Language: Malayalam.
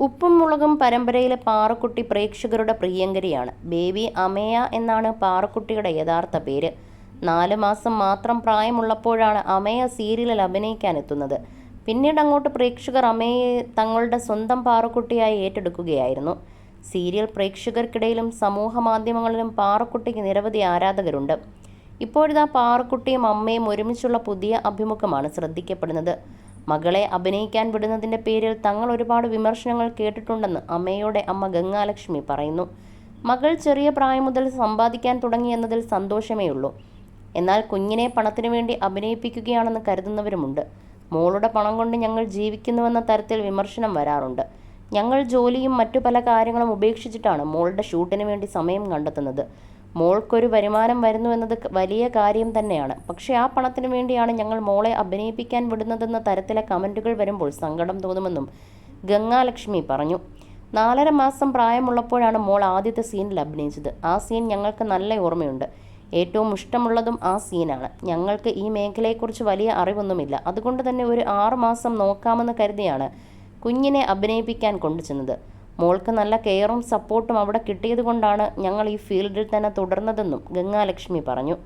ഉപ്പും മുളകും പരമ്പരയിലെ പാറുക്കുട്ടി പ്രേക്ഷകരുടെ പ്രിയങ്കരിയാണ്. ബേബി അമേയ എന്നാണ് പാറുക്കുട്ടിയുടെ യഥാർത്ഥ പേര്. 4 മാസം മാത്രം പ്രായമുള്ളപ്പോഴാണ് അമേയ സീരിയലിൽ അഭിനയിക്കാനെത്തുന്നത്. പിന്നീട് അങ്ങോട്ട് പ്രേക്ഷകർ അമേയയെ തങ്ങളുടെ സ്വന്തം പാറുക്കുട്ടിയായി ഏറ്റെടുക്കുകയായിരുന്നു. സീരിയൽ പ്രേക്ഷകർക്കിടയിലും സമൂഹ മാധ്യമങ്ങളിലും പാറുക്കുട്ടിക്ക് നിരവധി ആരാധകരുണ്ട്. ഇപ്പോഴിതാ പാറുക്കുട്ടിയും അമ്മയും ഒരുമിച്ചുള്ള പുതിയ അഭിമുഖമാണ് ശ്രദ്ധിക്കപ്പെടുന്നത്. മകളെ അഭിനയിക്കാൻ വിടുന്നതിൻ്റെ പേരിൽ തങ്ങൾ ഒരുപാട് വിമർശനങ്ങൾ കേട്ടിട്ടുണ്ടെന്ന് അമ്മയുടെ അമ്മ ഗംഗാലക്ഷ്മി പറയുന്നു. മകൾ ചെറിയ പ്രായം മുതൽ സമ്പാദിക്കാൻ തുടങ്ങിയെന്നതിൽ സന്തോഷമേയുള്ളൂ. എന്നാൽ കുഞ്ഞിനെ പണത്തിനു വേണ്ടി അഭിനയിപ്പിക്കുകയാണെന്ന് കരുതുന്നവരുമുണ്ട്. മോളുടെ പണം കൊണ്ട് ഞങ്ങൾ ജീവിക്കുന്നുവെന്ന തരത്തിൽ വിമർശനം വരാറുണ്ട്. ഞങ്ങൾ ജോലിയും മറ്റു പല കാര്യങ്ങളും ഉപേക്ഷിച്ചിട്ടാണ് മോളുടെ ഷൂട്ടിന് വേണ്ടി സമയം കണ്ടെത്തുന്നത്. മോൾക്കൊരു വരുമാനം വരുന്നുവെന്നത് വലിയ കാര്യം തന്നെയാണ്. പക്ഷേ ആ പണത്തിന് വേണ്ടിയാണ് ഞങ്ങൾ മോളെ അഭിനയിപ്പിക്കാൻ വിടുന്നതെന്ന തരത്തിലെ കമൻറ്റുകൾ വരുമ്പോൾ സങ്കടം തോന്നുമെന്നും ഗംഗാലക്ഷ്മി പറഞ്ഞു. 4.5 മാസം പ്രായമുള്ളപ്പോഴാണ് മോൾ ആദ്യത്തെ സീനിൽ അഭിനയിച്ചത്. ആ സീൻ ഞങ്ങൾക്ക് നല്ല ഓർമ്മയുണ്ട്. ഏറ്റവും ഇഷ്ടമുള്ളതും ആ സീനാണ്. ഞങ്ങൾക്ക് ഈ മേഖലയെക്കുറിച്ച് വലിയ അറിവൊന്നുമില്ല. അതുകൊണ്ട് തന്നെ ഒരു 6 മാസം നോക്കാമെന്ന് കരുതിയാണ് കുഞ്ഞിനെ അഭിനയിപ്പിക്കാൻ കൊണ്ടുചെന്നത്. മോൾക്ക് നല്ല കെയറും സപ്പോർട്ടും അവിടെ കിട്ടിയതുകൊണ്ടാണ് ഞങ്ങൾ ഈ ഫീൽഡിൽ തന്നെ തുടർന്നതെന്നും ഗംഗാലക്ഷ്മി പറഞ്ഞു.